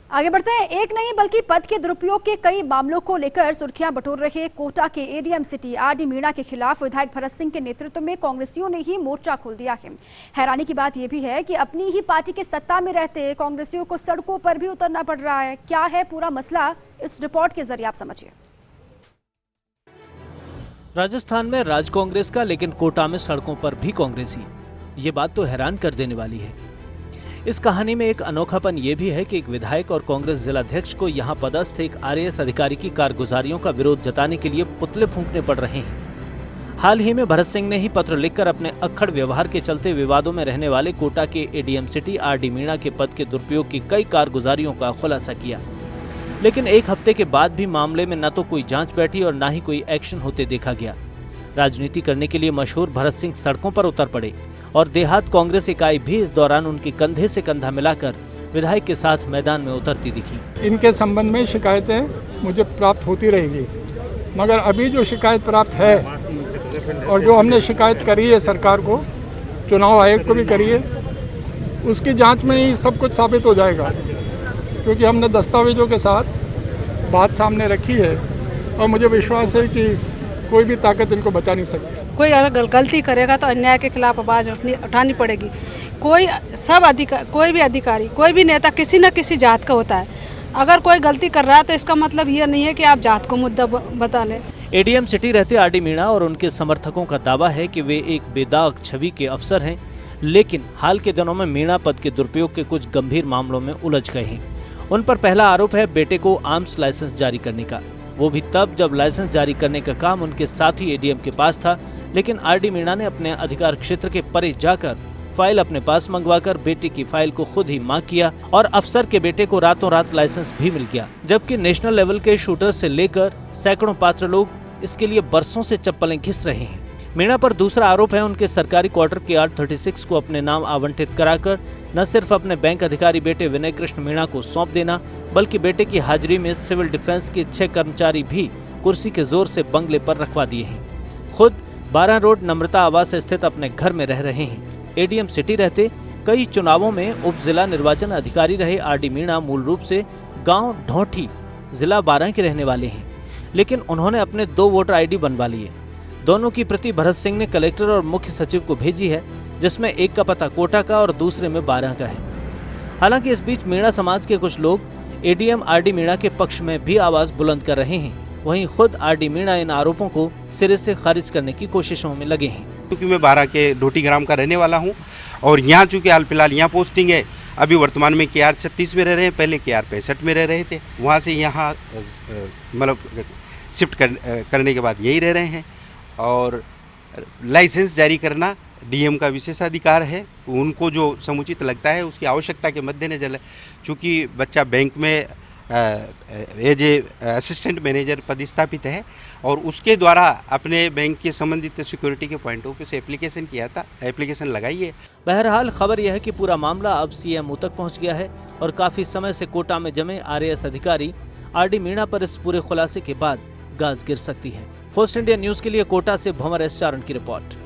आगे बढ़ते हैं। एक नहीं बल्कि पद के दुरुपयोग के कई मामलों को लेकर सुर्खियां बटोर रहे कोटा के एडीएम सिटी आरडी मीणा के खिलाफ विधायक भरत सिंह के नेतृत्व में कांग्रेसियों ने ही मोर्चा खोल दिया है। हैरानी की बात यह भी है कि अपनी ही पार्टी के सत्ता में रहते कांग्रेसियों को सड़कों पर भी उतरना पड़ रहा है। क्या है पूरा मसला, इस रिपोर्ट के जरिए आप समझिए। राजस्थान में राज कांग्रेस का, लेकिन कोटा में सड़कों पर भी कांग्रेसी। ये बात तो हैरान कर देने वाली है। इस कहानी में एक अनोखापन ये भी है कि एक विधायक और कांग्रेस जिलाध्यक्ष को यहां पदस्थ एक आरएएस अधिकारी की कारगुजारियों का विरोध जताने के लिए पुतले फूंकने पड़ रहे हैं। हाल ही में भरत सिंह ने ही पत्र लिखकर अपने अक्खड़ व्यवहार के चलते विवादों में रहने वाले कोटा के एडीएम सिटी आरडी मीणा के पद के दुरुपयोग की कई कारगुजारियों का खुलासा किया। लेकिन एक हफ्ते के बाद भी मामले में न तो कोई जांच बैठी और न ही कोई एक्शन होते देखा गया। राजनीति करने के लिए मशहूर भरत सिंह सड़कों पर उतर पड़े और देहात कांग्रेस इकाई भी इस दौरान उनके कंधे से कंधा मिलाकर विधायक के साथ मैदान में उतरती दिखी। इनके संबंध में शिकायतें मुझे प्राप्त होती रहेगी, मगर अभी जो शिकायत प्राप्त है और जो हमने शिकायत करी है सरकार को, चुनाव आयोग को भी करी है, उसकी जांच में ही सब कुछ साबित हो जाएगा, क्योंकि हमने दस्तावेजों के साथ बात सामने रखी है और मुझे विश्वास है कि कोई भी ताकत इनको बचा नहीं सकती। कोई अगर गलती करेगा तो अन्याय के खिलाफ आवाज उठानी पड़ेगी। कोई भी अधिकारी, कोई भी नेता किसी न किसी जात का होता है। अगर कोई गलती कर रहा है तो इसका मतलब ये नहीं है कि आप जात को मुद्दा बता लें। एडीएम सिटी रहते आरडी मीणा और उनके समर्थकों का दावा है कि वे एक बेदाग छवि के अफसर हैं, लेकिन हाल के दिनों में मीणा पद के दुरुपयोग के कुछ गंभीर मामलों में उलझ गए हैं। उन पर पहला आरोप है बेटे को आर्म्स लाइसेंस जारी करने का, वो भी तब जब लाइसेंस जारी करने का काम उनके साथी एडीएम के पास था। लेकिन आरडी मीणा ने अपने अधिकार क्षेत्र के परे जाकर फाइल अपने पास मंगवाकर बेटे की फाइल को खुद ही मांग किया और अफसर के बेटे को रातों रात लाइसेंस भी मिल गया, जबकि नेशनल लेवल के शूटर्स से लेकर सैकड़ों पात्र लोग इसके लिए बरसों से चप्पलें घिस रहे हैं। मीणा पर दूसरा आरोप है उनके सरकारी क्वार्टर के R36 को अपने नाम आवंटित कराकर न सिर्फ अपने बैंक अधिकारी बेटे विनय कृष्ण मीणा को सौंप देना, बल्कि बेटे की हाजिरी में सिविल डिफेंस के 6 कर्मचारी भी कुर्सी के जोर से बंगले पर रखवा दिए हैं। खुद 12 रोड नम्रता आवास स्थित अपने घर में रह रहे हैं। एडीएम सिटी रहते कई चुनावों में उप जिला निर्वाचन अधिकारी रहे आरडी मीणा मूल रूप से गांव ढोठी जिला 12 के रहने वाले हैं, लेकिन उन्होंने अपने 2 वोटर आईडी बनवा लिए। दोनों की प्रति भरत सिंह ने कलेक्टर और मुख्य सचिव को भेजी है, जिसमें एक का पता कोटा का और दूसरे में 12 का है। हालांकि इस बीच मीणा समाज के कुछ लोग एडीएम आरडी मीणा के पक्ष में भी आवाज बुलंद कर रहे हैं। वहीं खुद आरडी मीणा इन आरोपों को सिरे से खारिज करने की कोशिशों में लगे हैं। क्योंकि मैं 12 के ढोटी ग्राम का रहने वाला हूं और यहाँ चूँकि हाल फिलहाल यहाँ पोस्टिंग है, अभी वर्तमान में KR 36 में रह रहे हैं, पहले KR 65 में रह रहे थे। वहाँ से यहाँ मतलब शिफ्ट करने के बाद यही रह रहे हैं और लाइसेंस जारी करना डीएम का विशेषाधिकार है। उनको जो समुचित लगता है उसकी आवश्यकता के मद्देनजर, चूँकि बच्चा बैंक में एज ए असिस्टेंट मैनेजर पदस्थापित है और उसके द्वारा अपने बैंक के संबंधित सिक्योरिटी के पॉइंटों पे से एप्लीकेशन किया था, एप्लीकेशन लगाई है। बहरहाल खबर यह है कि पूरा मामला अब सीएमओ तक पहुंच गया है और काफी समय से कोटा में जमे आरएएस अधिकारी आरडी मीणा पर इस पूरे खुलासे के बाद गाज गिर सकती है। फर्स्ट इंडिया न्यूज के लिए कोटा से भंवर एस चारण की रिपोर्ट।